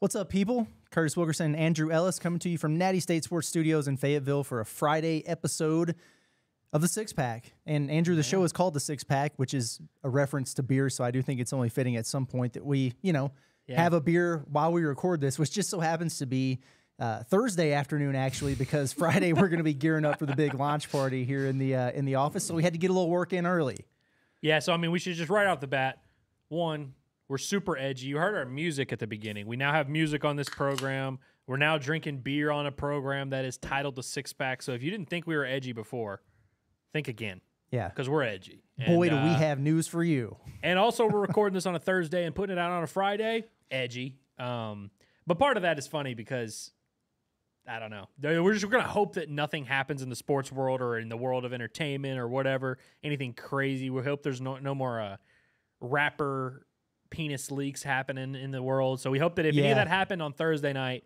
What's up, people? Curtis Wilkerson and Andrew Ellis coming to you from Natty State Sports Studios in Fayetteville for a Friday episode of the Six Pack. And Andrew, the show is called the Six Pack, which is a reference to beer. So I do think it's only fitting at some point that we, have a beer while we record this, which just so happens to be Thursday afternoon, actually, because Friday we're going to be gearing up for the big launch party here in the office. So we had to get a little work in early. Yeah. So I mean, we should just right off the bat, we're super edgy. You heard our music at the beginning. We now have music on this program. We're now drinking beer on a program that is titled the Six Pack. So if you didn't think we were edgy before, think again. Yeah. Because we're edgy. Boy, do we have news for you. And also, we're recording this on a Thursday and putting it out on a Friday. Edgy. But part of that is funny because, I don't know. We're going to hope that nothing happens in the sports world or in the world of entertainment or whatever, anything crazy. We hope there's no more rapper penis leaks happening in the world. So we hope that if any of that happened on Thursday night,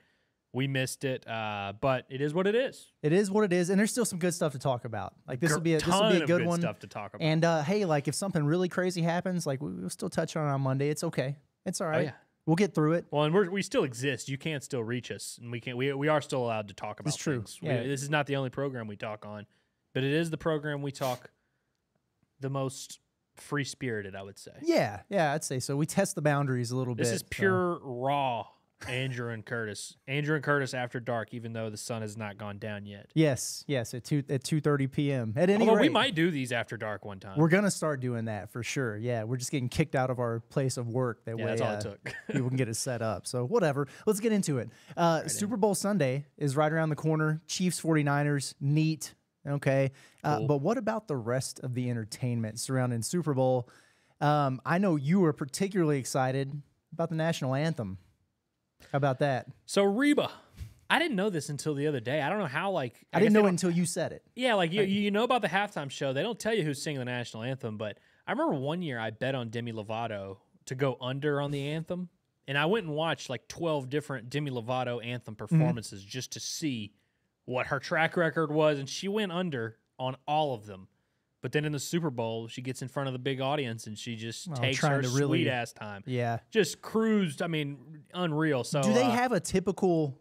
we missed it. But it is what it is. It is what it is, and there's still some good stuff to talk about. Like this will be a good one. Stuff to talk about. And hey, like if something really crazy happens, like we'll still touch on it on Monday. It's okay. It's all right. Oh, yeah. We'll get through it. Well, and we still exist. You can't still reach us, and we are still allowed to talk about things. Yeah. This is not the only program we talk on, but it is the program we talk the most free-spirited, I would say. Yeah, I'd say so. We test the boundaries a little bit. This is pure raw Andrew and Curtis. Andrew and Curtis after dark, even though the sun has not gone down yet. Yes, at 2:30 p.m. At any rate, we rate, might do these after dark one time. We're gonna start doing that for sure. Yeah, we're just getting kicked out of our place of work. That way, that's all it took. People can get it set up. So whatever. Let's get into it. Super Bowl Sunday is right around the corner. Chiefs 49ers, neat. Okay. Cool. But what about the rest of the entertainment surrounding Super Bowl? I know you were particularly excited about the national anthem. How about that? So Reba, I didn't know this until the other day. I don't know how, I didn't know it until you said it. Yeah, you know about the halftime show. They don't tell you who's singing the national anthem, but I remember one year I bet on Demi Lovato to go under on the anthem, and I went and watched 12 different Demi Lovato anthem performances just to see what her track record was, and she went under on all of them. But then in the Super Bowl, she gets in front of the big audience, and she just takes her sweet-ass time. Yeah. Just cruised, unreal. So do they have a typical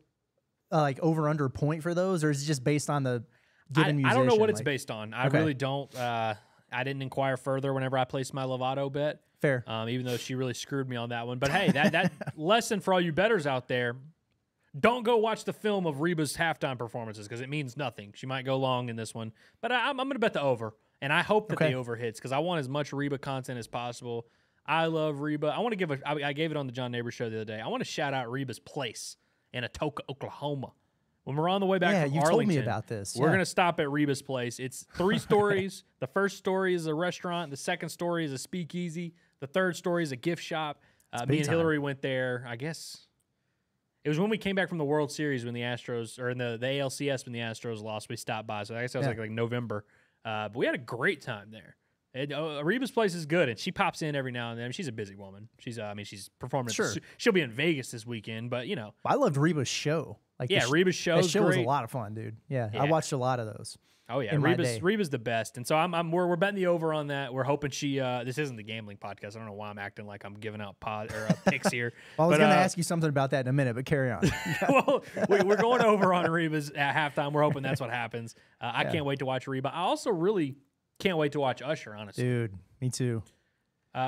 over-under point for those, or is it just based on the given musician? I don't know what it's based on. I really don't. I didn't inquire further whenever I placed my Lovato bet. Fair. Even though she really screwed me on that one. But, hey, that lesson for all you bettors out there, don't go watch the film of Reba's halftime performances because it means nothing. She might go long in this one. But I'm going to bet the over. And I hope that the over hits because I want as much Reba content as possible. I love Reba. I want to I gave it on the John Neighbors show the other day. I want to shout out Reba's place in Atoka, Oklahoma. When we're on the way back from Arlington, told me about this. We're going to stop at Reba's place. It's 3 stories. The first story is a restaurant. The second story is a speakeasy. The third story is a gift shop. Me and Hillary went there, I guess. It was when we came back from the World Series when the Astros, or in the ALCS when the Astros lost. We stopped by. So I guess that was like November. But we had a great time there. Reba's place is good, and she pops in every now and then. She's a busy woman. She's performing. Sure. She'll be in Vegas this weekend, but I loved Reba's show. Reba's show. That show was a lot of fun, dude. Yeah, I watched a lot of those. Oh yeah, Reba's the best, and so we're betting the over on that. We're hoping she. This isn't the gambling podcast. I don't know why I'm acting like I'm giving out picks here. Well, I was going to ask you something about that in a minute, but carry on. Well, we're going over on Reba's at halftime. We're hoping that's what happens. I can't wait to watch Reba. I also really can't wait to watch Usher. Honestly, dude, me too.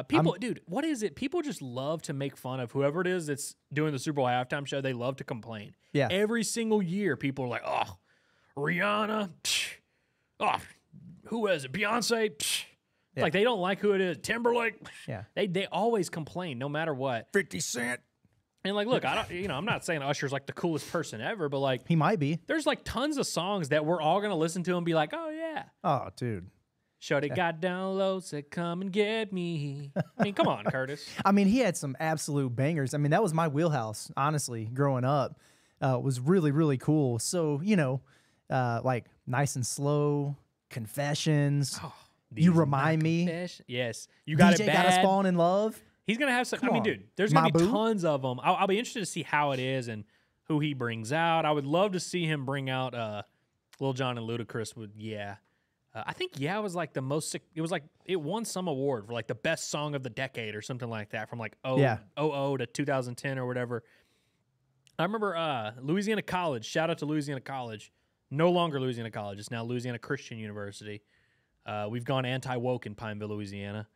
Dude, what is it? People just love to make fun of whoever it is that's doing the Super Bowl halftime show. They love to complain. Yeah, every single year, people are like, "Oh, Rihanna." Psh. Oh, who is it? Beyonce? Yeah. Like they don't like who it is. Timberlake? Yeah. They always complain no matter what. 50 Cent. And look, I'm not saying Usher's the coolest person ever, but he might be. There's tons of songs that we're all gonna listen to and be like, oh yeah. Oh, dude. Shorty got down low, said come and get me. Come on, Curtis. He had some absolute bangers. That was my wheelhouse, honestly, growing up. It was really, really cool. So, Nice and Slow, Confessions. Oh, you Remind Me. Yes. You Got DJ It Bad. Got Us Falling in Love. He's going to have some. Dude, there's going to be tons of them. I'll be interested to see how it is and who he brings out. I would love to see him bring out Lil Jon and Ludacris with Yeah. I think Yeah was the most. It was it won some award for the best song of the decade or something like that from 00 to 2010 or whatever. I remember Louisiana College. Shout out to Louisiana College. No longer Louisiana College. It's now Louisiana Christian University. We've gone anti-woke in Pineville, Louisiana.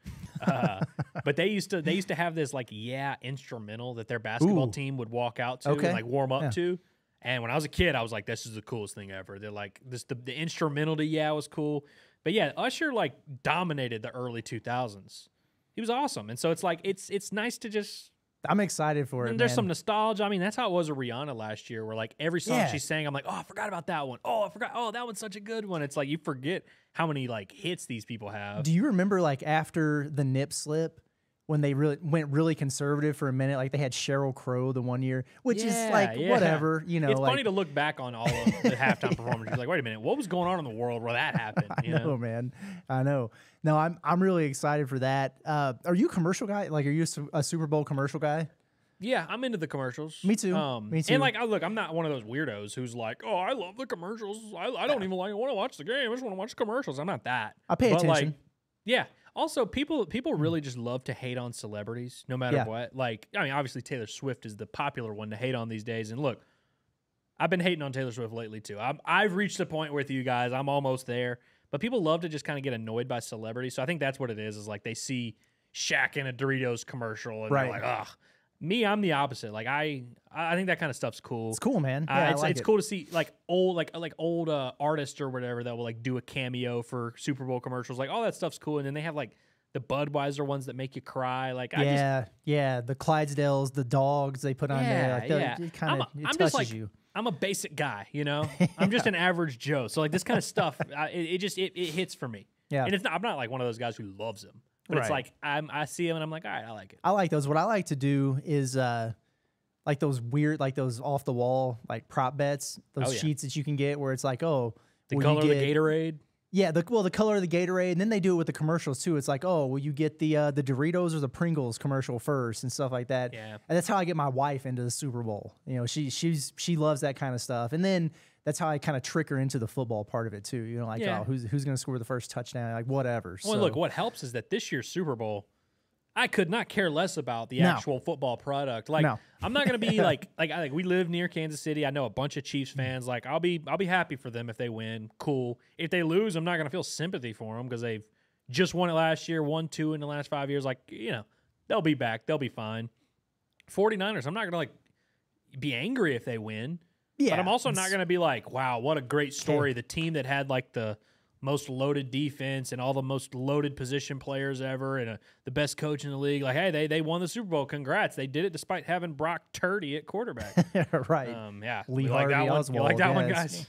But they used to have this like instrumental that their basketball team would walk out to and like warm up to. And when I was a kid, I was like, this is the coolest thing ever. They're like the instrumental to was cool. But yeah, Usher like dominated the early 2000s. He was awesome. And so it's like it's nice to just I'm excited for it. And there's some nostalgia. I mean, that's how it was with Rihanna last year, where like every song she sang, I'm like, oh, I forgot about that one. Oh, I forgot. Oh, that one's such a good one. It's like you forget how many like hits these people have. Do you remember like after the nip slip when they went really conservative for a minute? Like they had Sheryl Crow the one year, which is like whatever, you know. It's like, funny to look back on all of the halftime performances. You're like, wait a minute, what was going on in the world where that happened? I know, man. I know. No, I'm really excited for that. Are you a commercial guy? Like, are you a Super Bowl commercial guy? Yeah, I'm into the commercials. Me too. Me too. And like, I'm not one of those weirdos who's like, oh, I love the commercials. I don't even want to watch the game. I just want to watch commercials. I'm not that. I pay attention. Like, yeah. Also, people really just love to hate on celebrities, no matter what. Like, I mean, obviously Taylor Swift is the popular one to hate on these days. And look, I've been hating on Taylor Swift lately too. I've reached the point with you guys. I'm almost there. But people love to just kind of get annoyed by celebrities. So I think that's what it is like they see Shaq in a Doritos commercial and they're like, ugh. Me, I'm the opposite. Like I think that kind of stuff's cool. It's cool, man. Yeah, it's cool to see like old artists or whatever that will like do a cameo for Super Bowl commercials. Like all that stuff's cool, and then they have like the Budweiser ones that make you cry. Like the Clydesdales, the dogs they put on there. Like, it kind of touches you. I'm a basic guy, you know. I'm just an average Joe. So like this kind of stuff, it hits for me. Yeah, and I'm not like one of those guys who loves them. But it's like I see them and I'm like, all right, I like it. I like those. What I like to do is like those weird, like those off the wall like prop bets, those sheets that you can get where it's like, the color of the Gatorade. Yeah, the color of the Gatorade, and then they do it with the commercials too. It's like, oh, will you get the Doritos or the Pringles commercial first and stuff like that. Yeah, and that's how I get my wife into the Super Bowl. You know, she loves that kind of stuff, and then that's how I kind of trick her into the football part of it too. You know, like oh, who's going to score the first touchdown? Like whatever. Well, look, what helps is that this year's Super Bowl, I could not care less about the actual football product. Like I'm not going to be like we live near Kansas City. I know a bunch of Chiefs fans. Like I'll be happy for them if they win. Cool. If they lose, I'm not going to feel sympathy for them because they've just won it last year, won 2 in the last 5 years. Like, you know, they'll be back. They'll be fine. 49ers, I'm not going to like be angry if they win. Yeah, but I'm also not going to be like, wow, what a great story. The team that had like the most loaded defense and all the most loaded position players ever and the best coach in the league. Like, hey, they won the Super Bowl. Congrats. They did it despite having Brock Turdy at quarterback. Right. Yeah. Lee Harvey Oswald. You like that one, guys?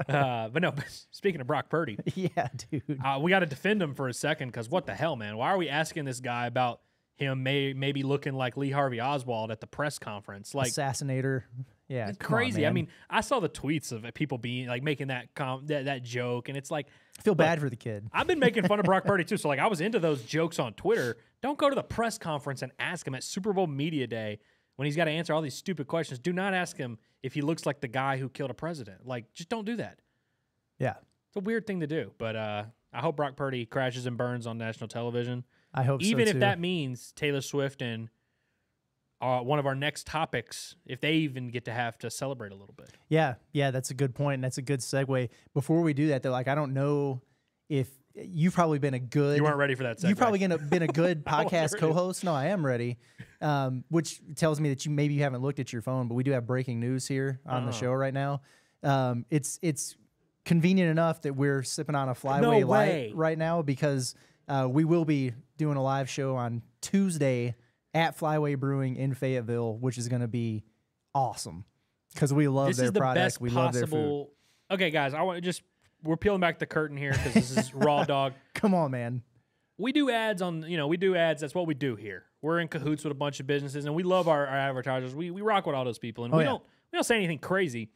But no, speaking of Brock Purdy. Yeah, dude. We got to defend him for a second because what the hell, man? Why are we asking this guy about him maybe looking like Lee Harvey Oswald at the press conference? Like assassinator. Yeah, it's crazy. I mean, I saw the tweets of people being like making that joke, and it's like I feel bad for the kid. I've been making fun of Brock Purdy too, so like I was into those jokes on Twitter. Don't go to the press conference and ask him at Super Bowl media day when he's got to answer all these stupid questions. Do not ask him if he looks like the guy who killed a president. Like, just don't do that. Yeah, it's a weird thing to do. But I hope Brock Purdy crashes and burns on national television. I hope even so too. If that means Taylor Swift and one of our next topics, if they even get to have to celebrate a little bit. Yeah, that's a good point, and that's a good segue. Before we do that, though, like I don't know if you've probably been a good. You weren't ready for that segue. You've probably been a good podcast co-host. No, I am ready, which tells me that you haven't looked at your phone, but we do have breaking news here on the show right now. It's convenient enough that we're sipping on a Flyway Light right now because we will be doing a live show on Tuesday at Flyway Brewing in Fayetteville, which is going to be awesome because we love their product. We love their food. Okay, guys, we're peeling back the curtain here because this is Raw Dog. Come on, man. We do ads we do ads. That's what we do here. We're in cahoots with a bunch of businesses, and we love our advertisers. We rock with all those people, and we don't say anything crazy.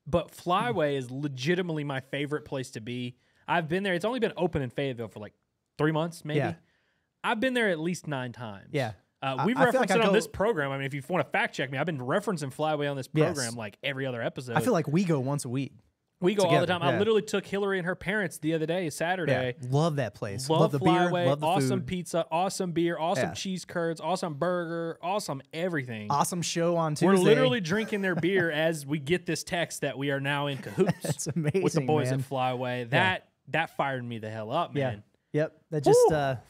But Flyway is legitimately my favorite place to be. I've been there. It's only been open in Fayetteville for like 3 months, maybe. Yeah. I've been there at least 9 times. Yeah. We've referenced it on this program. I mean, if you want to fact check me, I've been referencing Flyway on this program like every other episode. I feel like we go once a week. We go all the time. Yeah. I literally took Hillary and her parents the other day, Saturday. Yeah. Love that place. Love the Flyway, beer. Love the awesome food. pizza, awesome beer, awesome cheese curds, awesome burger, awesome everything. Awesome show on Tuesday. We're literally drinking their beer as we get this text that we are now in cahoots. That's amazing, with the boys man. at Flyway. That fired me the hell up, man. Yeah. Yep. That just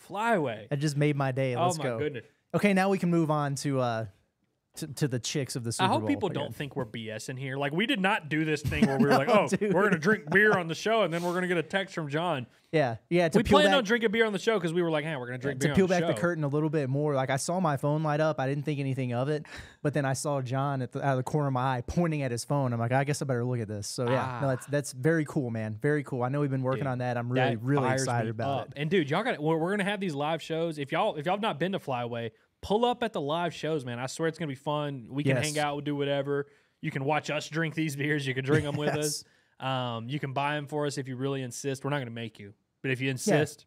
Flyway. that just made my day. Let's go. Oh my goodness. Okay, now we can move on to the chicks of the Super I Bowl. hope people don't think we're BSing here. Like, we did not do this thing where we were like, oh, dude. we're going to drink beer on the show, and then we're going to get a text from John. Yeah. We planned on drinking beer on the show because we were like, hey, we're going to drink beer on the show. To peel back the curtain a little bit more, like I saw my phone light up. I didn't think anything of it, but then I saw John out of the corner of my eye pointing at his phone. I'm like, I guess I better look at this. So yeah, no, that's very cool, man. Very cool. I know we've been working on that. I'm really excited about it. And dude, y'all got we're going to have these live shows. If y'all have not been to Flyway, pull up at the live shows, man. I swear it's going to be fun. We can hang out, we'll do whatever. You can watch us drink these beers. You can drink them with us. You can buy them for us if you really insist. We're not going to make you. But if you insist,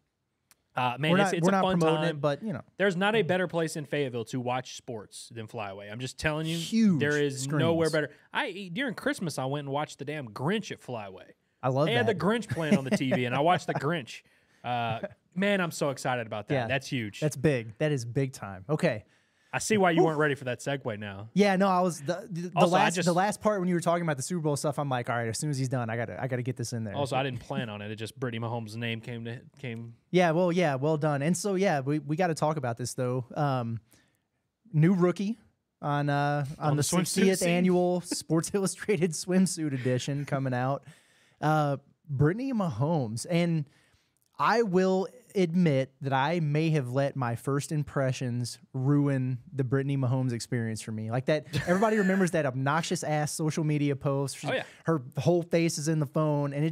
man, it's a fun time. It, but, you know. There's not a better place in Fayetteville to watch sports than Flyway. I'm just telling you. Huge there is screens. nowhere better. During Christmas, I went and watched the damn Grinch at Flyway. I love that. They had the Grinch playing on the TV, and I watched the Grinch. Man, I'm so excited about that. Yeah, that's huge. That's big. That is big time. Okay. I see why you weren't ready for that segue now. Yeah, no, I was the last part when you were talking about the Super Bowl stuff. I'm like, all right, as soon as he's done, I gotta get this in there. Also, I didn't plan on it. It just Brittany Mahomes' name came. Yeah, well done. And so we got to talk about this though. New rookie on the 60th annual Sports Illustrated swimsuit edition coming out. Brittany Mahomes, and I will admit that I may have let my first impressions ruin the Brittany Mahomes experience for me. Like that, everybody remembers that obnoxious ass social media post. Oh, yeah. Her whole face is in the phone, and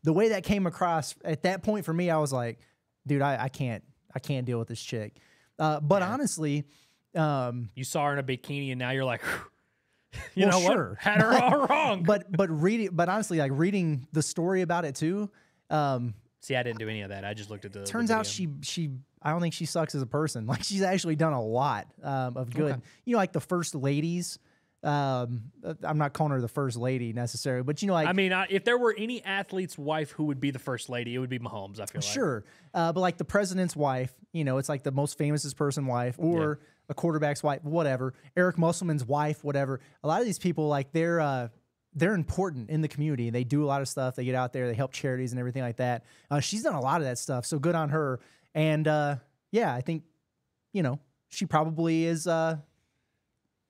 the way that came across at that point for me, I was like, dude, I can't deal with this chick. But honestly, you saw her in a bikini, and now you're like, you know sure. what? Had her all wrong. But honestly, like reading the story about it too. See, I didn't do any of that. I just looked at the. Turns out she I don't think she sucks as a person. Like she's actually done a lot of good. Okay. You know, like the first ladies. I'm not calling her the first lady necessarily, but you know, like I mean, if there were any athlete's wife who would be the first lady, it would be Mahomes. I feel like sure, but like the president's wife, you know, it's like the most famous person wife or a quarterback's wife, whatever. Eric Musselman's wife, whatever. A lot of these people, like they're important in the community. They do a lot of stuff. They get out there. They help charities and everything like that. She's done a lot of that stuff, so good on her. And yeah, I think you know she probably is.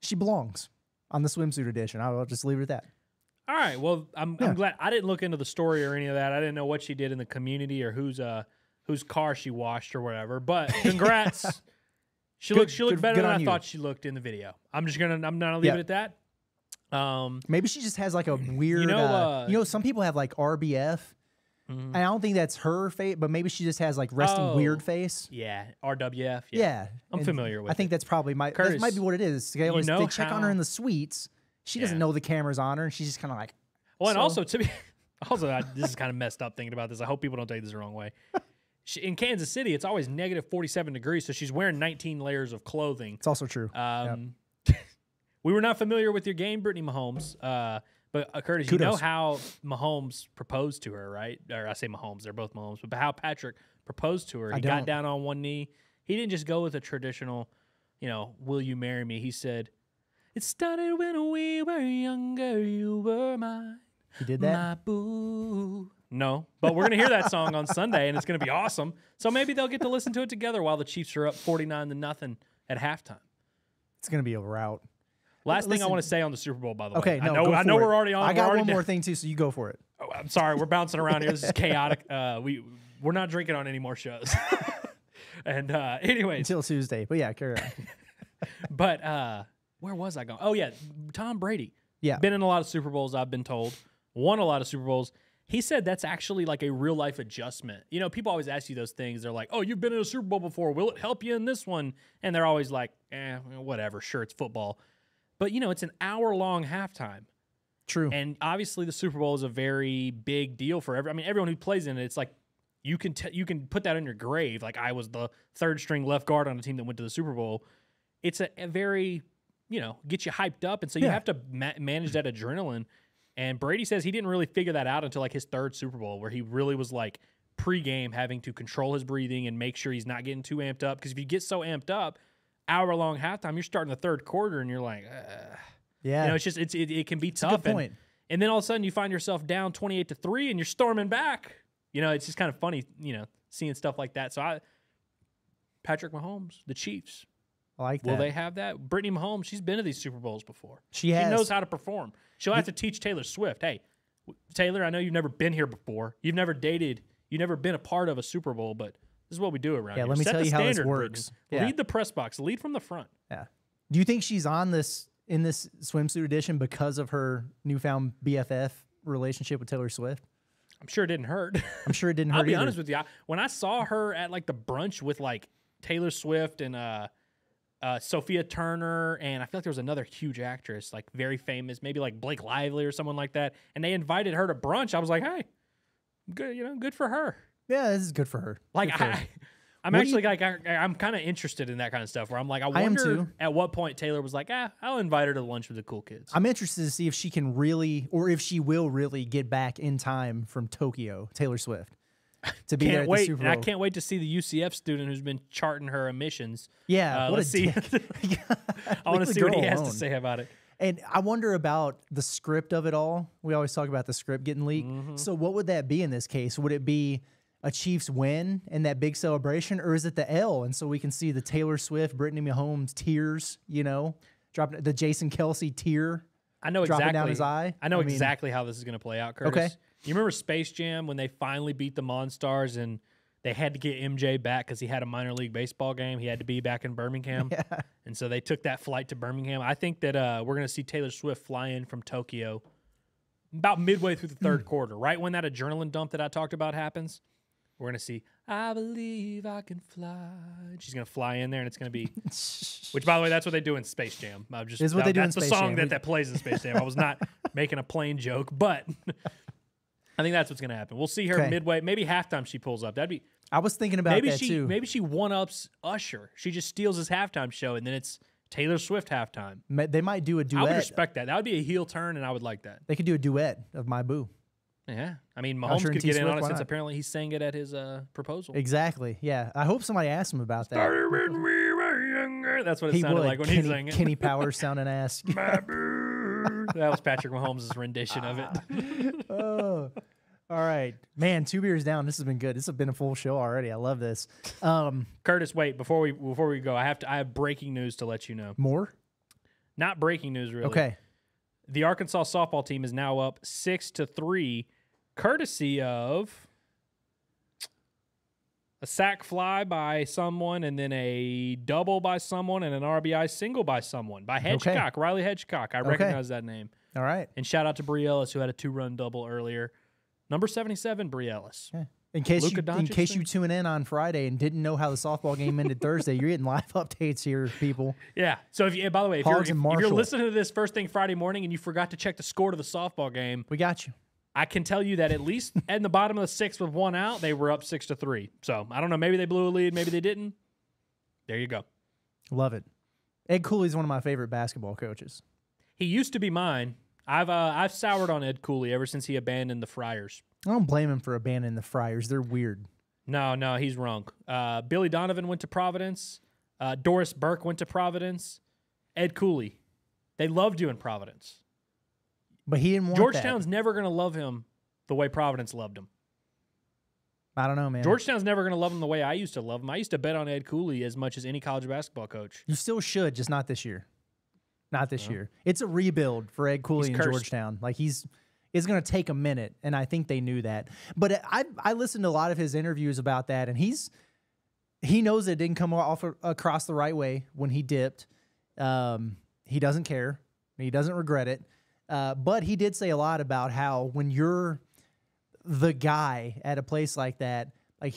She belongs on the swimsuit edition. I'll just leave it at that. All right. Well, I'm glad I didn't look into the story or any of that. I didn't know what she did in the community or whose car she washed or whatever. But congrats. She looked better than I thought she looked in the video. I'm gonna leave it at that. Maybe she just has like a weird. Some people have like RBF. And I don't think that's her face, but maybe she just has like resting weird face. Yeah, RWF. Yeah. I'm familiar with it. I think that's probably that might be what it is. They check on her in the suites. She doesn't know the camera's on her, and she's just kind of like. Well, and also this is kind of messed up thinking about this. I hope people don't take this the wrong way. In Kansas City, it's always negative 47 degrees, so she's wearing 19 layers of clothing. It's also true. We were not familiar with your game, Brittany Mahomes. But Curtis, Kudos. You know how Mahomes proposed to her, right? Or I say Mahomes, they're both Mahomes. But how Patrick proposed to her. He got down on one knee. He didn't just go with a traditional, will you marry me? He said, it started when we were younger, you were mine. He did that? My boo. No, but we're going to hear that song on Sunday, and it's going to be awesome. So maybe they'll get to listen to it together while the Chiefs are up 49-0 at halftime. It's going to be a route. Last thing I want to say on the Super Bowl, by the way. Okay, I know we're already on. I got one more thing too, so you go for it. Oh, I'm sorry, we're bouncing around here. This is chaotic. We're not drinking on any more shows. And anyways, until Tuesday. But yeah, carry on. But where was I going? Oh yeah, Tom Brady. Yeah, been in a lot of Super Bowls. I've been told won a lot of Super Bowls. He said that's actually like a real life adjustment. You know, people always ask you those things. They're like, "Oh, you've been in a Super Bowl before. Will it help you in this one?" And they're always like, whatever. Sure, it's football. But, it's an hour-long halftime. True. And obviously the Super Bowl is a very big deal for everyone who plays in it. It's like you can put that in your grave. Like I was the third-string left guard on a team that went to the Super Bowl. It's a very, get you hyped up. And so you have to manage that adrenaline. And Brady says he didn't really figure that out until like his third Super Bowl, where he really was like pre-game having to control his breathing and make sure he's not getting too amped up. Because if you get so amped up, hour-long halftime, you're starting the third quarter and you're like, yeah, you know, it can be tough. A good point. And then all of a sudden you find yourself down 28-3 and you're storming back. You know, it's just kind of funny, you know, seeing stuff like that. So Patrick Mahomes, the Chiefs. I like that. Will they have that? Brittany Mahomes, she's been to these Super Bowls before. She has. She knows how to perform. She'll have to teach Taylor Swift, hey, Taylor, I know you've never been here before. You've never dated. You've never been a part of a Super Bowl, but this is what we do around here. Let me Set tell the you how this standard, works. Yeah. Lead the press box. Lead from the front. Yeah. Do you think she's on this in this swimsuit edition because of her newfound BFF relationship with Taylor Swift? I'm sure it didn't hurt. I'm sure it didn't hurt I'll be either. honest with you. When I saw her at like the brunch with like Taylor Swift and Sophia Turner, and I feel like there was another huge actress, like very famous, maybe like Blake Lively or someone like that, and they invited her to brunch. I was like, hey, good, you know, good for her. Yeah, this is good for her. Like for her. I'm actually like I'm kind of interested in that kind of stuff. Where I'm like, I wonder at what point Taylor was like, I'll invite her to lunch with the cool kids. I'm interested to see if she can really, or if she will really get back in time from Tokyo, Taylor Swift, to be there at the Super Bowl. I can't wait to see the UCF student who's been charting her emissions. Yeah, let's see. I want to see what he has to say about it. And I wonder about the script of it all. We always talk about the script getting leaked. Mm-hmm. So what would that be in this case? Would it be a Chiefs win and that big celebration, or is it the L? And so we can see the Taylor Swift, Brittany Mahomes tears, you know, dropping the Jason Kelsey tear. I know dropping exactly down his eye. I know exactly how this is going to play out, Curtis. Okay. You remember Space Jam when they finally beat the Monstars and they had to get MJ back because he had a minor league baseball game. He had to be back in Birmingham. Yeah. And so they took that flight to Birmingham. I think that we're going to see Taylor Swift fly in from Tokyo about midway through the third quarter, right when that adrenaline dump that I talked about happens. We're going to see, I believe I can fly. She's going to fly in there, and it's going to be, which, by the way, that's what they do in Space Jam. That's the song that plays in Space Jam. I was not making a plain joke, but I think that's what's going to happen. We'll see her midway, maybe halftime she pulls up. I was thinking about that too. Maybe she one-ups Usher. She just steals his halftime show, and then it's Taylor Swift halftime. They might do a duet. I would respect that. That would be a heel turn, and I would like that. They could do a duet of My Boo. Yeah. I mean, Mahomes could get in on it since apparently he sang it at his proposal. Exactly. Yeah. I hope somebody asked him about that. Started with me when younger. That's what it sounded like when he sang it. Kenny Powers sounding ass. My boo. That was Patrick Mahomes' rendition of it. Oh. All right. Man, 2 beers down. This has been good. This has been a full show already. I love this. Curtis, wait, before we go, I have breaking news to let you know. More? Not breaking news, really. Okay. The Arkansas softball team is now up 6-3, courtesy of a sac fly by someone, and then a double by someone, and an RBI single by someone, by Hedgecock, Riley Hedgecock. I recognize that name. All right. And shout out to Bree Ellis, who had a 2-run double earlier. Number 77, Bree Ellis. Yeah. In case you tune in on Friday and didn't know how the softball game ended Thursday, you're getting live updates here, people. Yeah. So by the way, if you're listening to this first thing Friday morning and you forgot to check the score to the softball game, we got you. I can tell you that at least in the bottom of the 6th with 1 out, they were up 6-3. So I don't know. Maybe they blew a lead. Maybe they didn't. There you go. Love it. Ed Cooley's one of my favorite basketball coaches. He used to be mine. I've soured on Ed Cooley ever since he abandoned the Friars. I don't blame him for abandoning the Friars. They're weird. No, he's wrong. Billy Donovan went to Providence. Doris Burke went to Providence. Ed Cooley. They loved you in Providence. But he didn't want Georgetown's never going to love him the way Providence loved him. I don't know, man. Georgetown's never going to love him the way I used to love him. I used to bet on Ed Cooley as much as any college basketball coach. You still should, just not this year. Not this year. It's a rebuild for Ed Cooley in Georgetown. Like it's going to take a minute, and I think they knew that. But I listened to a lot of his interviews about that, and he knows it didn't come off across the right way when he dipped. He doesn't care. He doesn't regret it. But he did say a lot about how when you're the guy at a place like that, like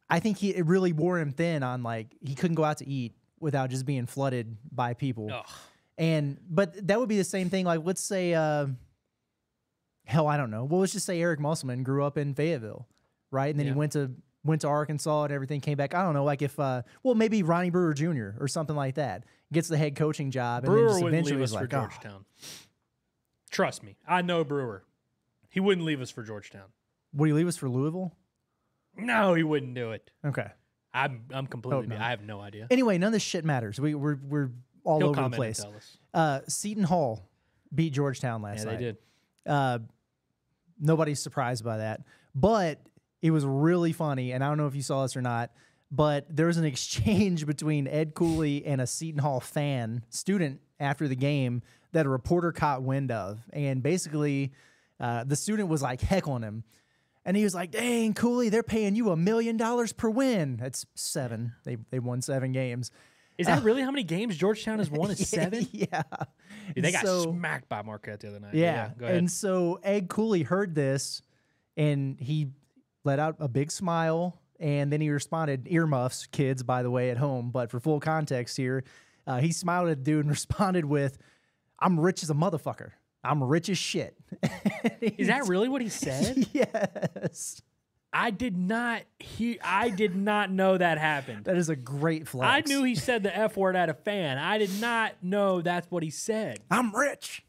I think it really wore him thin on, like, he couldn't go out to eat without just being flooded by people. Ugh. But that would be the same thing. Like, let's say, hell, I don't know. Well, let's just say Eric Musselman grew up in Fayetteville, right? And then he went to Arkansas and everything, came back. I don't know, like if, maybe Ronnie Brewer Jr. or something like that gets the head coaching job. Brewer and then just wouldn't eventually leave us for Georgetown. Trust me. I know Brewer. He wouldn't leave us for Georgetown. Would he leave us for Louisville? No, he wouldn't do it. Okay. I'm completely. I have no idea. Anyway, none of this shit matters. We're all He'll over the place. Seton Hall beat Georgetown last night. Yeah, they did. Nobody's surprised by that, but it was really funny. And I don't know if you saw this or not, but there was an exchange between Ed Cooley and a Seton Hall student after the game that a reporter caught wind of, and basically the student was like heckling him. And he was like, dang, Cooley, they're paying you $1 million per win. That's 7. They won 7 games. Is that really how many games Georgetown has won? Is 7? Yeah. Dude, they got smacked by Marquette the other night. Yeah. Go ahead. And so Ed Cooley heard this, and he let out a big smile, and then he responded, earmuffs, kids, by the way, at home. But for full context here, he smiled at the dude and responded with, I'm rich as a motherfucker. I'm rich as shit. Is that really what he said? Yes. I did not know that happened. That is a great flex. I knew he said the F word at a fan. I did not know that's what he said. I'm rich.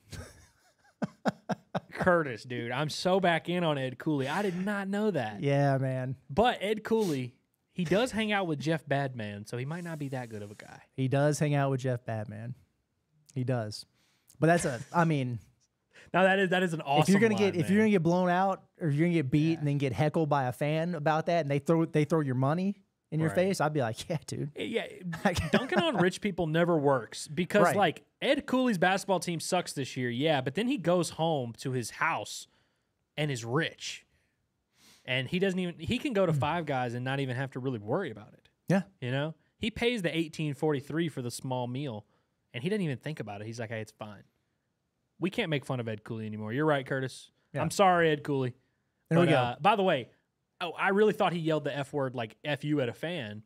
Curtis, dude. I'm so back in on Ed Cooley. I did not know that. Yeah, man. But Ed Cooley, he does hang out with Jeff Badman, so he might not be that good of a guy. He does hang out with Jeff Badman. He does. But now that is an awesome. If you're gonna get blown out, or if you're gonna get beat and then get heckled by a fan about that, and they throw your money in your face, I'd be like, yeah, dude. Yeah, dunking on rich people never works because like Ed Cooley's basketball team sucks this year, yeah, but then he goes home to his house and is rich, and he can go to Five Guys and not even have to really worry about it. Yeah, you know, he pays the $18.43 for the small meal, and he doesn't even think about it. He's like, hey, it's fine. We can't make fun of Ed Cooley anymore. You're right, Curtis. Yeah. I'm sorry, Ed Cooley. There we go. By the way, I really thought he yelled the F word like F you at a fan.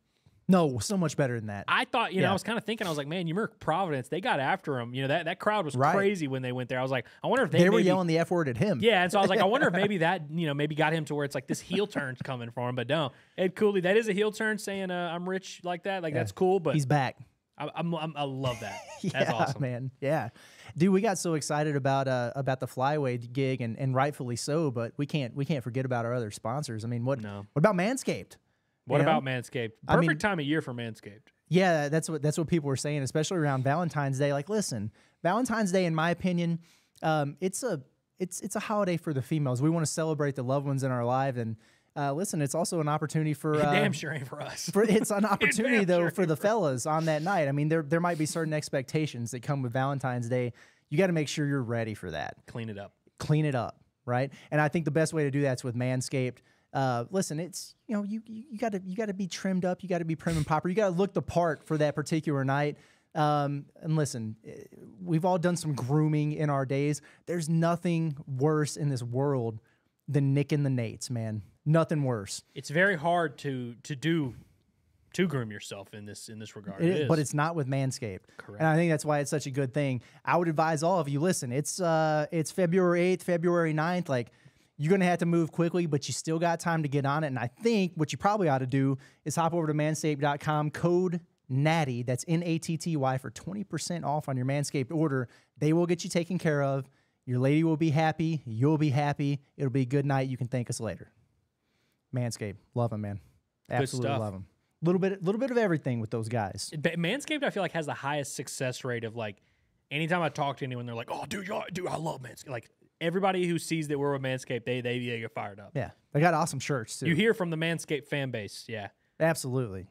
No, so much better than that. I thought, I was kind of thinking, I was like, man, you remember Providence, they got after him. You know, that crowd was crazy when they went there. I was like, I wonder if they were yelling the F word at him. Yeah, and so I was like, I wonder if maybe that, maybe got him to where it's like this heel turn's coming for him. But no, Ed Cooley, that is a heel turn saying I'm rich like that. Like, that's cool, but he's back. I love that. Yeah, that's awesome, man. Yeah, dude, we got so excited about the flyweight gig, and rightfully so. But we can't forget about our other sponsors. I mean, what about Manscaped? What about Manscaped? Perfect time of year for Manscaped. Yeah, that's what people were saying, especially around Valentine's Day. Like, listen, Valentine's Day, in my opinion, it's a holiday for the females. We want to celebrate the loved ones in our life, and listen, it's also an opportunity for damn sure ain't for us. It's an opportunity though for the fellas on that night. I mean, there might be certain expectations that come with Valentine's Day. You got to make sure you're ready for that. Clean it up, right? And I think the best way to do that's with Manscaped. Listen, it's you got to be trimmed up. You got to be prim and proper. You got to look the part for that particular night. And listen, we've all done some grooming in our days. There's nothing worse in this world than nicking the nates, man. Nothing worse. It's very hard to groom yourself in this regard. It is. But it's not with Manscaped. Correct. And I think that's why it's such a good thing. I would advise all of you, listen, it's February 8th, February 9th. Like, you're going to have to move quickly, but you still got time to get on it. And I think what you probably ought to do is hop over to manscaped.com, code NATTY, that's NATTY, for 20% off on your Manscaped order. They will get you taken care of. Your lady will be happy. You'll be happy. It'll be a good night. You can thank us later. Manscaped. Love them, man. Absolutely love them. Little bit of everything with those guys. Manscaped, I feel like, has the highest success rate of, like, anytime I talk to anyone, they're like, oh, dude, I love Manscaped. Like, everybody who sees that we're with Manscaped, they get fired up. Yeah. They got awesome shirts, too. You hear from the Manscaped fan base. Yeah. Absolutely.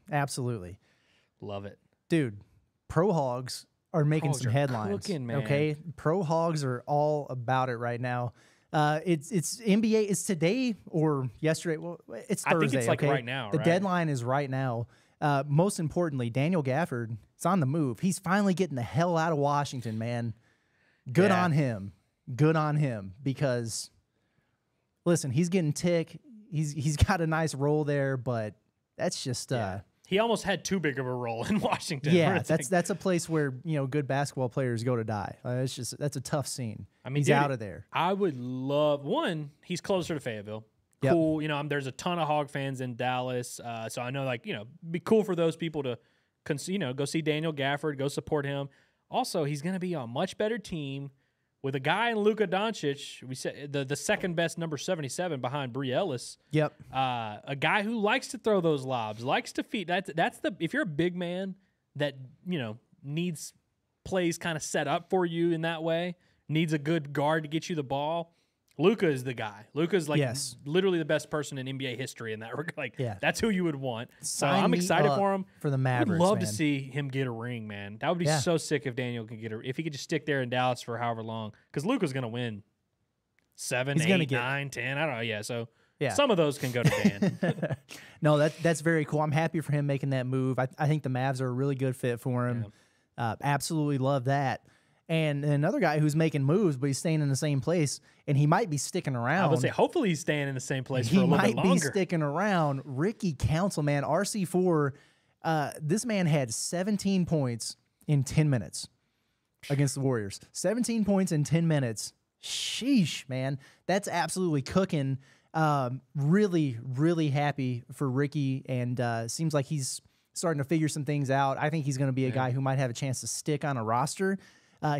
Love it. Dude, Pro Hogs are making some headlines. Cooking, man. Okay? Pro Hogs are all about it right now. It's NBA. It's today or yesterday. Well, it's Thursday. I think it's like right now. The deadline is right now. Most importantly, Daniel Gafford is on the move. He's finally getting the hell out of Washington, man. Good on him. Good on him. Because, listen, he's getting tick. He's got a nice role there, but that's just he almost had too big of a role in Washington. Yeah, that's a place where good basketball players go to die. That's a tough scene. I mean, he's out of there. I would love he's closer to Fayetteville. Cool. Yep. There's a ton of Hog fans in Dallas, so I know be cool for those people to go see Daniel Gafford, go support him. Also, he's going to be on a much better team with a guy in Luka Doncic, we said the second best number 77 behind Bree Ellis. Yep. A guy who likes to throw those lobs, likes to feed. That's the if you're a big man that needs plays kind of set up for you in that way, needs a good guard to get you the ball. Luka is the guy. Luka's like literally the best person in NBA history in that regard. That's who you would want. So I'm excited for him. For the Mavericks, I'd love to see him get a ring, man. That would be so sick if Daniel could if he could just stick there in Dallas for however long. Because Luka's going to win 7, 8, 9, 10. I don't know. Yeah, so some of those can go to Dan. No, that's very cool. I'm happy for him making that move. I think the Mavs are a really good fit for him. Absolutely love that. And another guy who's making moves, but he's staying in the same place, and he might be sticking around. I would say, hopefully he's staying in the same place for a little bit longer. He might be sticking around. Ricky Council, man, RC4, this man had 17 points in 10 minutes against the Warriors. 17 points in 10 minutes. Sheesh, man. That's absolutely cooking. Really, really happy for Ricky, and seems like he's starting to figure some things out. I think he's going to be a guy who might have a chance to stick on a roster.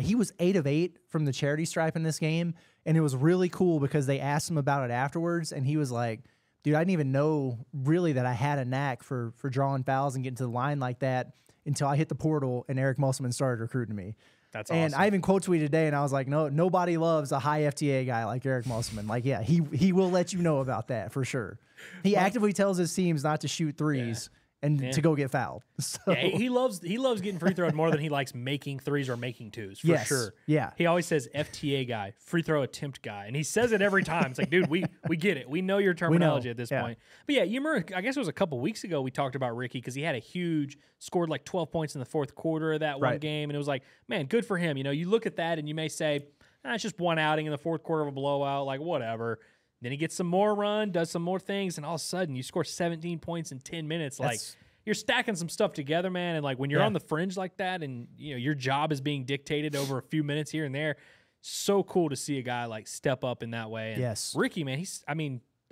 He was 8 of 8 from the charity stripe in this game, and it was really cool because they asked him about it afterwards, and he was like, dude, I didn't even know really that I had a knack for drawing fouls and getting to the line like that until I hit the portal and Eric Musselman started recruiting me. That's awesome. And I even quote tweeted today, and I was like, no, nobody loves a high FTA guy like Eric Musselman. Like, yeah, he will let you know about that for sure. He actively tells his teams not to shoot threes. And to go get fouled. So. Yeah, he loves getting free throws more than he likes making threes or making twos, for sure. Yeah. He always says FTA guy, free throw attempt guy. And he says it every time. It's like, dude, we get it. We know your terminology at this point. But yeah, you remember, I guess it was a couple weeks ago we talked about Ricky because he had scored like 12 points in the fourth quarter of that one game. And it was like, man, good for him. You look at that and you may say, it's just one outing in the fourth quarter of a blowout, like whatever. Then he gets some more run, does some more things, and all of a sudden you score 17 points in 10 minutes. Like, you're stacking some stuff together, man. And like when you're on the fringe like that and your job is being dictated over a few minutes here and there, so cool to see a guy like step up in that way. And Ricky, man,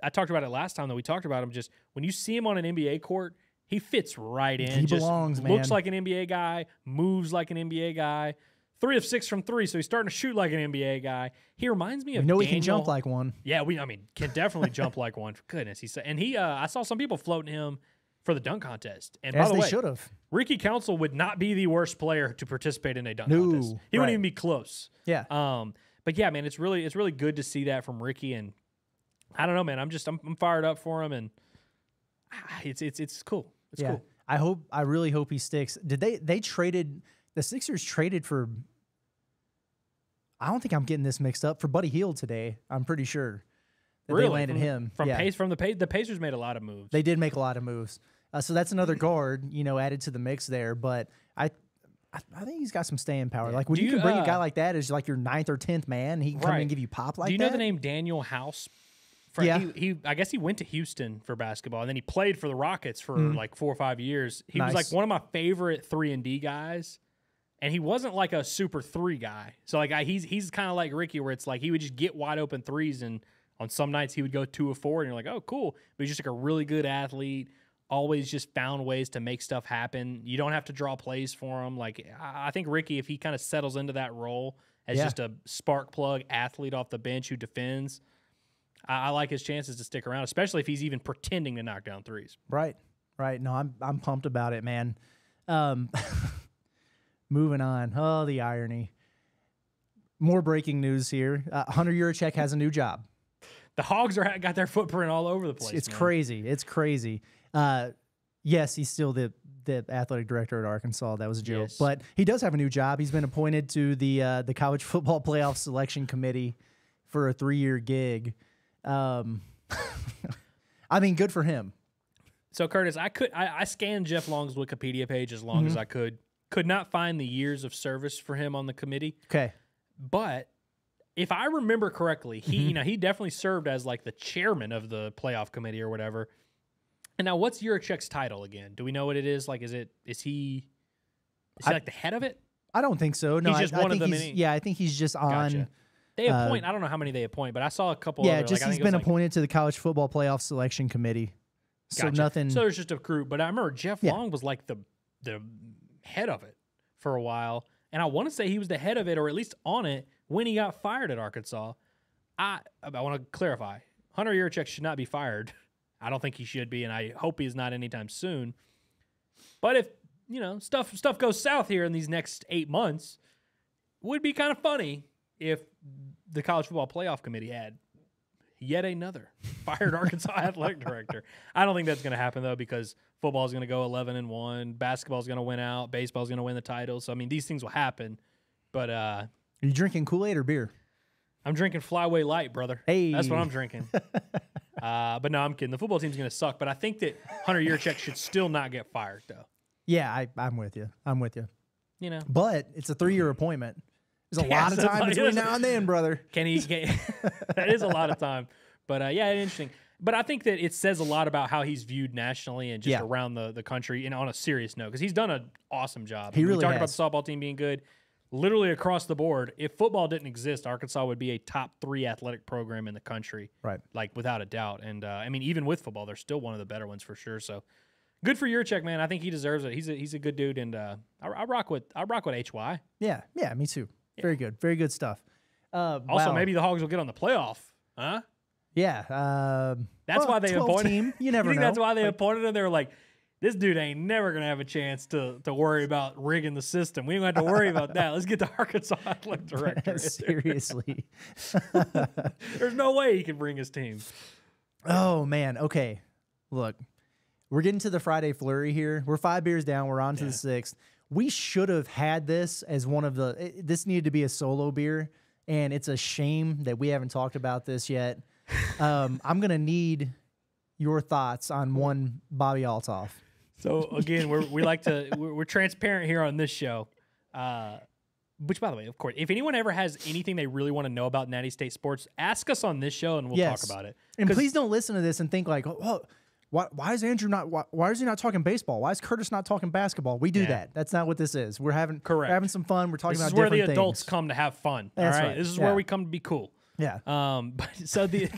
I talked about it last time that we talked about him. Just when you see him on an NBA court, he fits right in. He belongs, man. Looks like an NBA guy, moves like an NBA guy. 3 of 6 from 3, so he's starting to shoot like an NBA guy. He reminds me of Daniel. He can jump like one. Yeah, can definitely jump like one. Goodness, he said. And I saw some people floating him for the dunk contest. And by the way, should have. Ricky Council would not be the worst player to participate in a dunk contest. He wouldn't even be close. Yeah. But yeah, man, it's really good to see that from Ricky. And I don't know, man. I'm fired up for him, and it's cool. It's cool. I really hope he sticks. Did they traded the Sixers traded for? I don't think I'm getting this mixed up for Buddy Hield today. I'm pretty sure that they landed him from the Pacers made a lot of moves. They did make a lot of moves. So that's another guard, added to the mix there. But I think he's got some staying power. Like when you can bring a guy like that as like your 9th or 10th man, he can come in and give you pop like that. Do you know the name Daniel House? I guess he went to Houston for basketball, and then he played for the Rockets for like 4 or 5 years. He was like one of my favorite 3-and-D guys. And he wasn't like a super 3 guy. So like he's kind of like Ricky, where it's like he would just get wide open threes, and on some nights he would go 2 of 4, and you're like, oh, cool. But he's just like a really good athlete, always just found ways to make stuff happen. You don't have to draw plays for him. Like I think Ricky, if he kind of settles into that role as just a spark plug athlete off the bench who defends, I like his chances to stick around, especially if he's even pretending to knock down threes. Right. No, I'm pumped about it, man. Moving on. Oh, the irony. More breaking news here. Hunter Yurachek has a new job. The Hogs got their footprint all over the place. It's crazy. It's crazy. Yes, he's still the athletic director at Arkansas. That was a joke. Yes. But he does have a new job. He's been appointed to the College Football Playoff Selection Committee for a 3-year gig. Good for him. So, Curtis, I scanned Jeff Long's Wikipedia page as long as I could. Could not find the years of service for him on the committee. Okay. But if I remember correctly, he he definitely served as like the chairman of the playoff committee or whatever. And now what's Yurachek's title again? Do we know what it is? Like is he like the head of it? I don't think so. No, he's just one of them. I think he's just on. Gotcha. They appoint. I don't know how many they appoint, but I saw a couple. Yeah, he's been appointed to the College Football Playoff Selection Committee. So nothing. So there's just a group. But I remember Jeff Long was like the head of it for a while, and I want to say he was the head of it, or at least on it, when he got fired at Arkansas. I want to clarify. Hunter Yurachek should not be fired. I don't think he should be, and I hope he's not anytime soon. But if, stuff goes south here in these next 8 months, it would be kind of funny if the College Football Playoff Committee had yet another fired Arkansas athletic director. I don't think that's going to happen, though, because football is going to go 11-1, basketball is going to win out, baseball is going to win the title. So, I mean, these things will happen. But are you drinking Kool-Aid or beer? I'm drinking Flyway Light, brother. Hey. That's what I'm drinking. But no, I'm kidding. The football team's going to suck. But I think that Hunter Yurachek should still not get fired, though. Yeah, I'm with you. But it's a 3-year appointment. There's a lot of time between now and then, brother. That is a lot of time. But, interesting. But I think that it says a lot about how he's viewed nationally and just around the country, and on a serious note, because he's done an awesome job. He really talked has. about the softball team being good. Literally across the board, if football didn't exist, Arkansas would be a top 3 athletic program in the country, right? Like without a doubt. And I mean, even with football, they're still one of the better ones for sure. So good for Yurachek, man. I think he deserves it. He's a good dude, and I rock with HY. Yeah, me too. Yeah. Very good stuff. Also, maybe the Hogs will get on the playoff, huh? Yeah, that's why they appointed him. You never know. That's why they appointed him. They were like, this dude ain't never going to have a chance to worry about rigging the system. We ain't going to have to worry about that. Let's get the Arkansas athletic director. Seriously. There's no way he can bring his team. Oh, man. Okay. Look, we're getting to the Friday Flurry here. We're 5 beers down. We're on to the 6th. We should have had this as one of this needed to be a solo beer, and it's a shame that we haven't talked about this yet. I'm going to need your thoughts on one Bobbi Althoff. So again, we're transparent here on this show. Which, by the way, of course, if anyone ever has anything they really want to know about Natty State Sports, ask us on this show and we'll talk about it. And please don't listen to this and think like, oh, why is Andrew not? Why is he not talking baseball? Why is Curtis not talking basketball? We do that. That's not what this is. We're having some fun. We're talking about different things. This is where the adults come to have fun. That's all right. This is where we come to be cool. Yeah. But so the.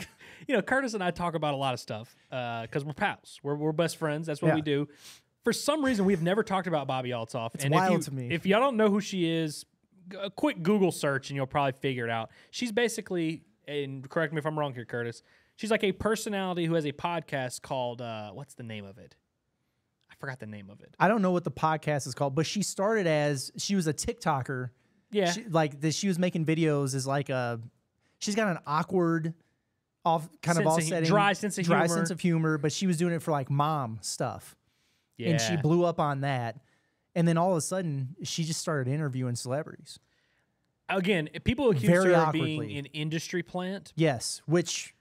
Curtis and I talk about a lot of stuff because we're pals. We're best friends. That's what we do. For some reason, we've never talked about Bobbi Althoff. It's wild to me. If y'all don't know who she is, a quick Google search and you'll probably figure it out. She's basically, and correct me if I'm wrong here, Curtis, she's like a personality who has a podcast called, what's the name of it? I forgot the name of it. I don't know what the podcast is called, but she started she was a TikToker. Yeah. She was making videos as like she's got an awkward... dry sense of humor, but she was doing it for like mom stuff. Yeah. And she blew up on that. And then all of a sudden, she just started interviewing celebrities. Again, people accuse her of being an industry plant. Yes, which,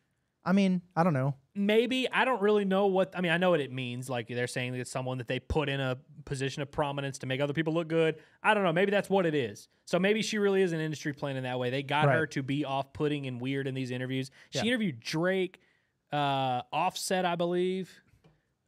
I mean, I don't know. Maybe. I don't really know I know what it means. Like they're saying that it's someone that they put in a position of prominence to make other people look good. I don't know. Maybe that's what it is. So maybe she really is an industry plant in that way. They got her to be off-putting and weird in these interviews. She interviewed Drake, Offset, I believe,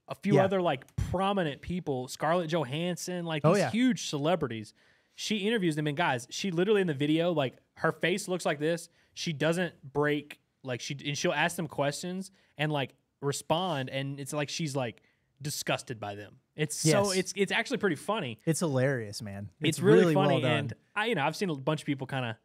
a few other like prominent people, Scarlett Johansson, like these huge celebrities. She interviews them, and guys, she literally in the video, like her face looks like this. She doesn't break. Like she'll ask them questions and like respond, and it's like she's like disgusted by them. It's actually pretty funny. It's hilarious, man. It's really funny, well done. And I've seen a bunch of people kind of.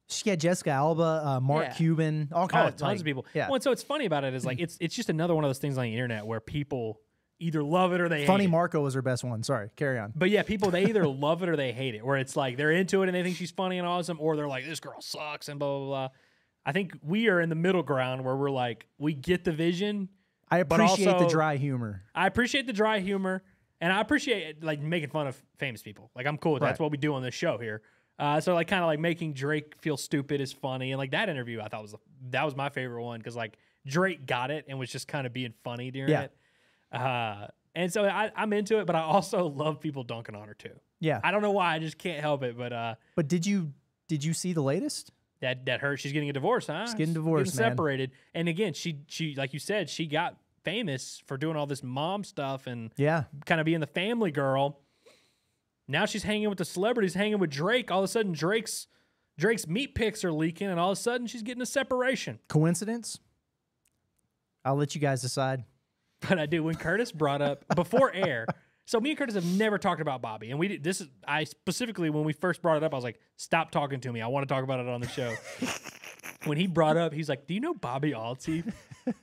She had Jessica Alba, Mark Cuban, all kinds tons of people. Yeah. Well, and so what's funny about it is like it's just another one of those things on the internet where people either love it or they hate it. Funny Marco was her best one. Sorry, carry on. But yeah, people, they either love it or they hate it, where it's like they're into it and they think she's funny and awesome, or they're like, this girl sucks and blah, blah, blah. I think we are in the middle ground where we're like, we get the vision. I appreciate the dry humor. I appreciate the dry humor, and I appreciate like making fun of famous people. Like I'm cool with that. That's what we do on this show here. So like kind of like making Drake feel stupid is funny, and like that interview I thought that was my favorite one because like Drake got it and was just kind of being funny during it. And so I'm into it, but I also love people dunking on her too. Yeah, I don't know why, I just can't help it. But did you see the latest? That her, she's getting a divorce, huh? She's getting divorced, man. Separated. And again, she like you said, she got famous for doing all this mom stuff and kind of being the family girl. Now she's hanging with the celebrities, hanging with Drake. All of a sudden, Drake's meat pics are leaking, and all of a sudden, she's getting a separation. Coincidence? I'll let you guys decide. But I do. When Curtis brought up before air, So me and Curtis have never talked about Bobby, and I specifically, when we first brought it up, I was like, "Stop talking to me. I want to talk about it on the show." When he brought up, he's like, "Do you know Bobbi Althoff?"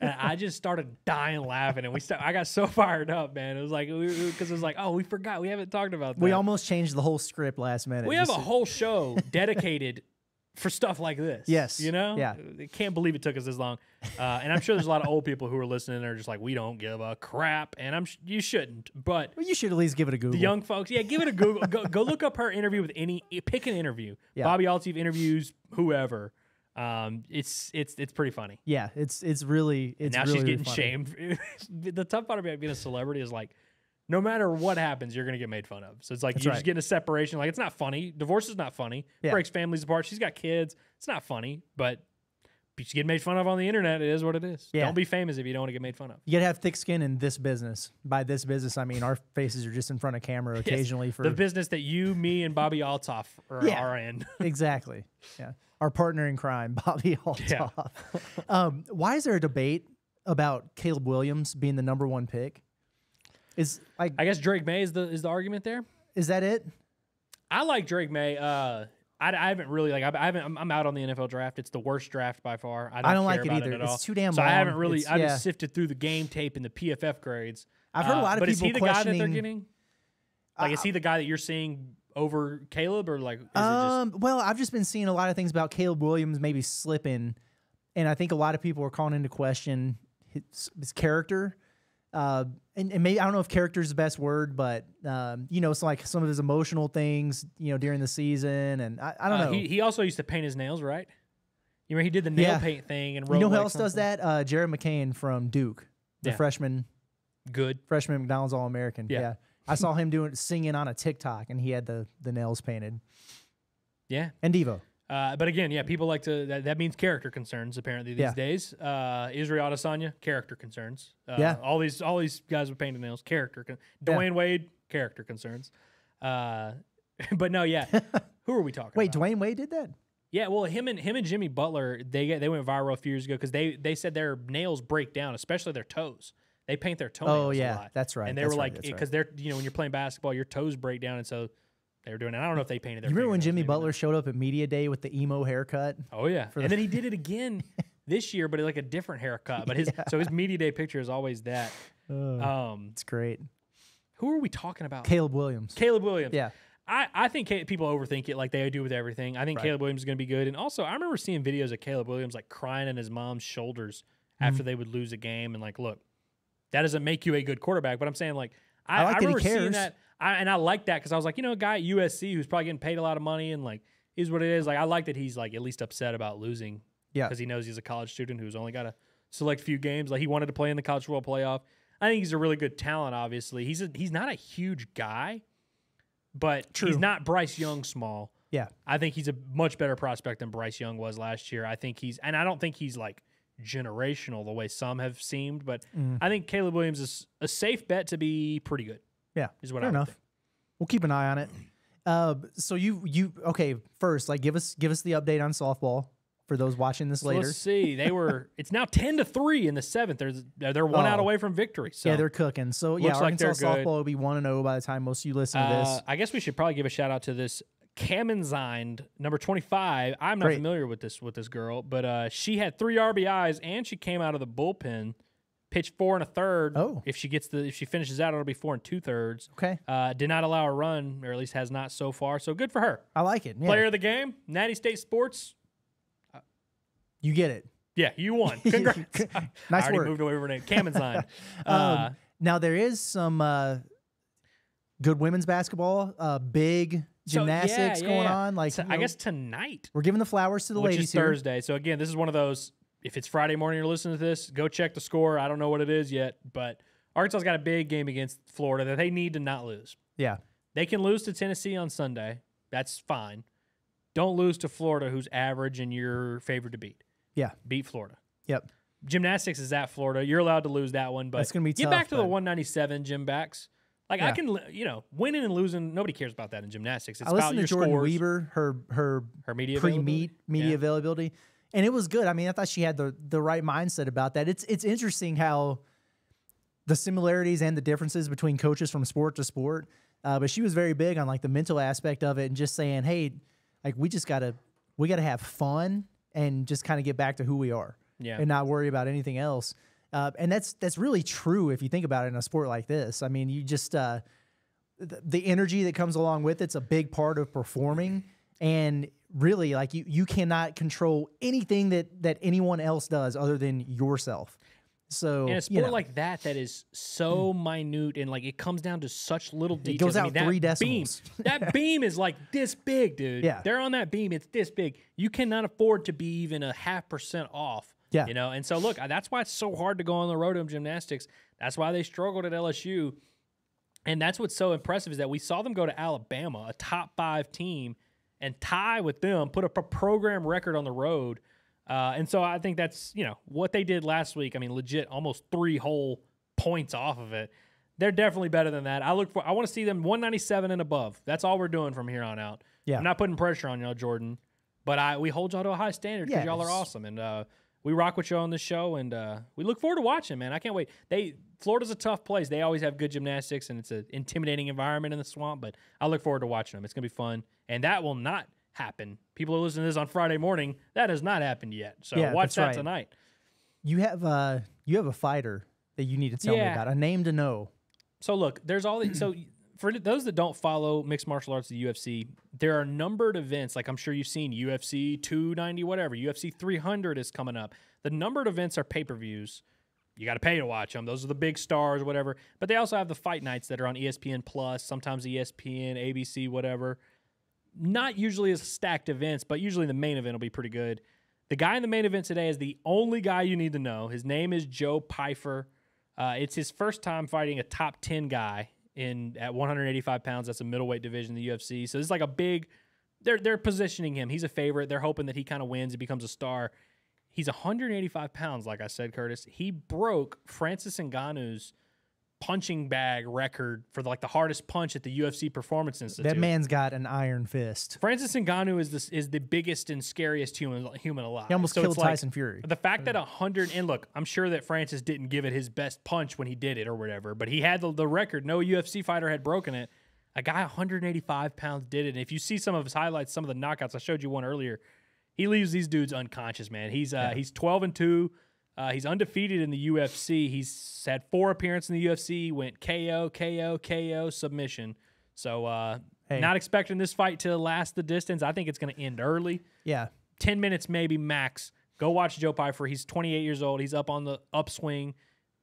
And I just started dying laughing, and I got so fired up, man. It was like because it was like, "Oh, we forgot. We haven't talked about that." We almost changed the whole script last minute. We have a whole show dedicated for stuff like this. Yes. You know? Yeah. I can't believe it took us this long. And I'm sure there's a lot of old people who are listening and are just like, we don't give a crap. And you shouldn't. But you should at least give it a Google. The young folks, yeah, give it a Google. Go look up her interview with pick an interview. Yeah. Bobbi Althoff interviews whoever. It's pretty funny. Yeah, it's really and now really, she's getting really shamed. The tough part about being a celebrity is like, no matter what happens, you're going to get made fun of. So it's like you're just getting a separation. Like, it's not funny. Divorce is not funny. Yeah. Breaks families apart. She's got kids. It's not funny, but she's getting made fun of on the internet. It is what it is. Yeah. Don't be famous if you don't want to get made fun of. You got to have thick skin in this business. By this business, I mean our faces are just in front of camera occasionally. For the business that you, me, and Bobbi Althoff are in. Exactly. Yeah. Our partner in crime, Bobbi Althoff. Yeah. Why is there a debate about Caleb Williams being the #1 pick? I guess Drake May is the argument there. Is that it? I like Drake May. I haven't really I'm out on the NFL draft. It's the worst draft by far. I don't like it either. It's too damn long. So I haven't really. I just sifted through the game tape and the PFF grades. I've heard a lot of people questioning. But is he the guy that they're getting? Is he the guy that you're seeing over Caleb, or like? Is it just... Well, I've just been seeing a lot of things about Caleb Williams maybe slipping, and I think a lot of people are calling into question his character. And maybe I don't know if character is the best word, but it's like some of his emotional things, during the season, and I don't know. He also used to paint his nails, right? You remember he did the nail paint thing and wrote. Who else does that? Jared McCain from Duke, the freshman McDonald's All-American. Yeah. I saw him singing on a TikTok, and he had the nails painted. Yeah, and Devo. But again, people like to. That means character concerns apparently these days. Israel Adesanya, character concerns. All these guys with painted nails, character. Dwayne Wade, character concerns. But no, who are we talking? Wait, about? Dwayne Wade did that? Yeah, well, him and Jimmy Butler, they went viral a few years ago because they said their nails break down, especially their toes. They paint their toenails a lot. That's right. And they were like, because they're when you're playing basketball, your toes break down, and so. They were doing it. I don't know if they painted their. You remember when Jimmy Butler showed up at Media Day with the emo haircut? Oh yeah, and then he did it again this year, but like a different haircut. But his Media Day picture is always that. It's great. Who are we talking about? Caleb Williams. Caleb Williams. Yeah. I think people overthink it like they do with everything. I think Caleb Williams is going to be good. And also, I remember seeing videos of Caleb Williams like crying on his mom's shoulders after they would lose a game. And like, look, that doesn't make you a good quarterback. But I'm saying like, I remember seeing that. I like that because I was like, a guy at USC who's probably getting paid a lot of money and like is what it is. Like I like that he's like at least upset about losing. Yeah. Because he knows he's a college student who's only got to select a few games. Like he wanted to play in the college football playoff. I think he's a really good talent. Obviously, he's not a huge guy, but he's not Bryce Young small. Yeah. I think he's a much better prospect than Bryce Young was last year. I don't think he's like generational the way some have seemed, but I think Caleb Williams is a safe bet to be pretty good. Yeah, is what fair enough. Think. We'll keep an eye on it. So you okay? First, like give us the update on softball for those watching this later. Let's see. It's now 10-3 in the 7th. They're one out away from victory. So yeah, they're cooking. So Arkansas softball will be 1-0 by the time most of you listen to this. I guess we should probably give a shout out to this Kamenzind, number 25. I'm not familiar with this girl, but she had 3 RBIs and she came out of the bullpen. Pitched 4 1/3. Oh, if she finishes out, it'll be 4 2/3. Okay. Did not allow a run, or at least has not so far. So good for her. I like it. Yeah. Player of the game, Natty State Sports. You get it. Yeah, you won. Congrats. Nice I already work. moved away from her name. Kamenzind. Now there is some good women's basketball. Big gymnastics going on. Like I guess tonight we're giving the flowers to the which ladies is Thursday. So again, this is one of those. If it's Friday morning you're listening to this, go check the score. I don't know what it is yet, but Arkansas's got a big game against Florida that they need to not lose. Yeah. They can lose to Tennessee on Sunday. That's fine. Don't lose to Florida, who's average and you're favored to beat. Yeah. Beat Florida. Yep. Gymnastics is at Florida. You're allowed to lose that one, but it's gonna be get tough, back to the 197 gym backs. Like I can, winning and losing, nobody cares about that in gymnastics. It's about your scores. I listened to Jordan Weaver, her media pre-meet media availability. And it was good. I mean, I thought she had the right mindset about that. It's interesting how the similarities and the differences between coaches from sport to sport. But she was very big on like the mental aspect of it and just saying, hey, like we gotta have fun and just kind of get back to who we are and not worry about anything else. And that's really true if you think about it in a sport like this. I mean, you just the energy that comes along with it's a big part of performing. And really, like you cannot control anything that anyone else does other than yourself. So in a sport like that is so minute and like it comes down to such little details. It goes out 3 decimals. That beam is like this big, dude. Yeah. They're on that beam. It's this big. You cannot afford to be even a 0.5% off. Yeah. You know, and so look, that's why it's so hard to go on the road in gymnastics. That's why they struggled at LSU. And that's what's so impressive is that we saw them go to Alabama, a top 5 team, and tie with them, put up a program record on the road. And so I think that's, what they did last week. I mean, legit almost 3 whole points off of it. They're definitely better than that. I want to see them 197 and above. That's all we're doing from here on out. Yeah. I'm not putting pressure on y'all, Jordan, but we hold y'all to a high standard because y'all are awesome. And we rock with y'all on this show, and we look forward to watching, man. I can't wait. Florida's a tough place. They always have good gymnastics, and it's an intimidating environment in the swamp, but I look forward to watching them. It's going to be fun, and that will not happen. People are listening to this on Friday morning. That has not happened yet. So watch that tonight. You have a fighter that you need to tell me about, a name to know. So look, there's all these. So for those that don't follow mixed martial arts, the UFC, there are numbered events. Like I'm sure you've seen UFC 290, whatever. UFC 300 is coming up. The numbered events are pay-per-views. You got to pay to watch them. Those are the big stars, whatever. But they also have the fight nights that are on ESPN Plus, sometimes ESPN, ABC, whatever. Not usually as stacked events, but usually the main event will be pretty good. The guy in the main event today is the only guy you need to know. His name is Joe Pyfer. It's his first time fighting a top 10 guy at 185 pounds. That's a middleweight division in the UFC. So it's like a big – they're positioning him. He's a favorite. They're hoping that he kind of wins and becomes a star. He's 185 pounds, like I said, Curtis. He broke Francis Ngannou's punching bag record for the hardest punch at the UFC Performance Institute. That man's got an iron fist. Francis Ngannou is the biggest and scariest human alive. He almost killed Tyson Fury. The fact that 100 and look, I'm sure that Francis didn't give it his best punch when he did it or whatever, but he had the record. No UFC fighter had broken it. A guy 185 pounds did it. And if you see some of his highlights, some of the knockouts, I showed you one earlier. He leaves these dudes unconscious, man. He's 12-2. He's undefeated in the UFC. He's had 4 appearances in the UFC. Went KO, submission. So not expecting this fight to last the distance. I think it's going to end early. Yeah. 10 minutes maybe max. Go watch Joe Pyfer. He's 28 years old. He's up on the upswing.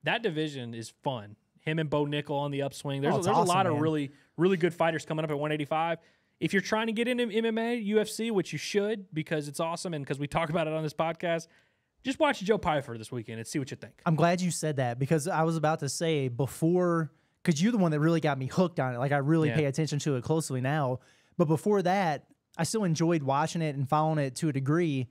That division is fun. Him and Bo Nickel on the upswing. There's awesome, a lot man. of really, really good fighters coming up at 185. If you're trying to get into MMA, UFC, which you should because it's awesome and because we talk about it on this podcast, just watch Joe Pyfer this weekend and see what you think. I'm glad you said that because I was about to say before, because you're the one that really got me hooked on it. Like I really pay attention to it closely now. But before that, I still enjoyed watching it and following it to a degree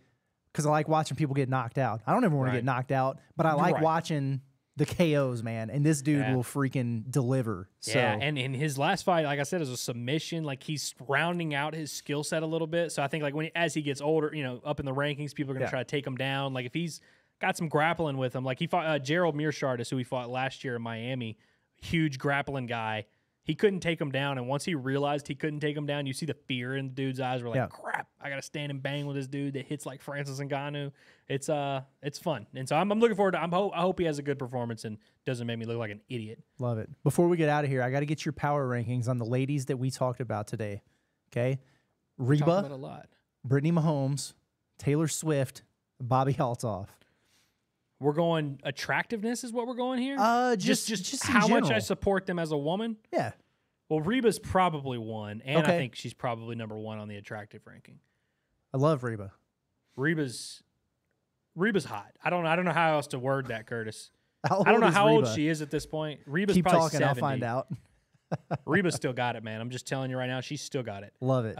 because I like watching people get knocked out. I don't ever want to get knocked out, but I like watching the KOs, man. And this dude will freaking deliver. So. Yeah, and in his last fight, like I said, is a submission. Like he's rounding out his skill set a little bit. So I think like as he gets older, up in the rankings, people are going to try to take him down. Like if he's got some grappling with him, like he fought Gerald Mearshart is who he fought last year in Miami. Huge grappling guy. He couldn't take him down, and once he realized he couldn't take him down, you see the fear in the dude's eyes. We're like, crap, I got to stand and bang with this dude that hits like Francis Ngannou. It's fun, and so I'm looking forward to. I hope he has a good performance and doesn't make me look like an idiot. Love it. Before we get out of here, I got to get your power rankings on the ladies that we talked about today. Okay, Reba, Brittany Mahomes, Taylor Swift, Bobbi Althoff. We're going attractiveness is what we're going here? Just how much I support them as a woman? Yeah. Well, Reba's probably 1, and I think she's probably number 1 on the attractive ranking. I love Reba. Reba's hot. I don't know how else to word that, Curtis. I don't know how old she is at this point. Reba's Keep probably talking, 70. I'll find out. Reba's still got it, man. I'm just telling you right now, she's still got it. Love it.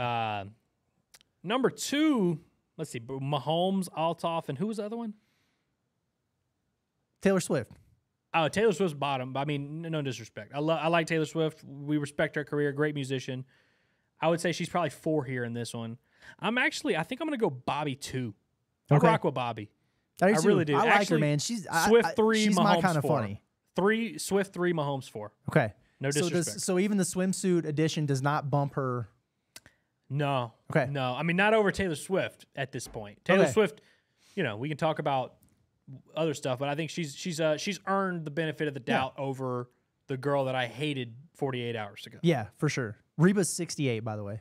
Number 2, let's see, Mahomes, Althoff, and who was the other one? Taylor Swift. Oh, Taylor Swift's bottom. I mean, no disrespect. I like Taylor Swift. We respect her career. Great musician. I would say she's probably 4 here in this one. I think I'm going to go Bobbi 2. I rock with Bobbi. I really do. I like her, man. She's Swift 3, she's Mahomes my kind of 4. funny. Swift 3, Mahomes 4. Okay. No disrespect. So even the swimsuit edition does not bump her. No. Okay. No. I mean, not over Taylor Swift at this point. Taylor Swift, we can talk about other stuff, but I think she's earned the benefit of the doubt over the girl that I hated 48 hours ago. Yeah, for sure. Reba's 68, by the way.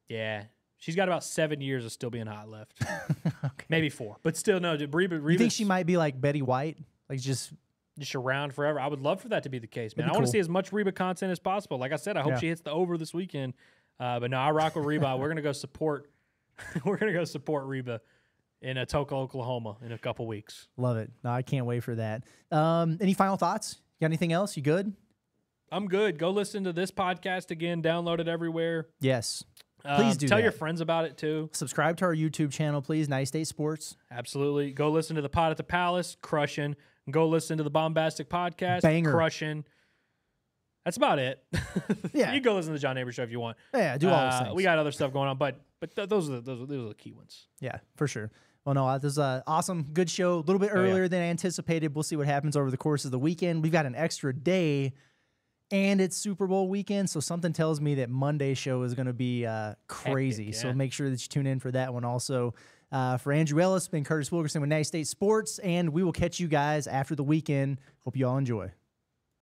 Yeah. She's got about 7 years of still being hot left. Okay. Maybe 4. But still, no. Reba, you think she might be like Betty White? Like just around forever? I would love for that to be the case, man. I cool. want to see as much Reba content as possible. Like I said, I hope she hits the over this weekend. But no, I rock with Reba. We're going to go support Reba in Atoka, Oklahoma in a couple weeks. Love it. No, I can't wait for that. Any final thoughts? You got anything else? You good? I'm good. Go listen to this podcast again. Download it everywhere. Yes. Please do tell that. your friends about it too. Subscribe to our YouTube channel, please. Natty State Sports. Absolutely. Go listen to the Pod at the Palace, crushing. Go listen to the Bombastic Podcast, Banger. crushing. That's about it. Yeah. You can go listen to the John Neighbor Show if you want. Yeah, do all those things. We got other stuff going on, but those are the key ones. Yeah, for sure. Well, no, this is an awesome, good show. A little bit earlier than anticipated. We'll see what happens over the course of the weekend. We've got an extra day, and it's Super Bowl weekend, so something tells me that Monday's show is going to be crazy. Hectic, So make sure that you tune in for that one also. For Andrew Ellis, been Curtis Wilkerson with Natty State Sports, and we will catch you guys after the weekend. Hope you all enjoy.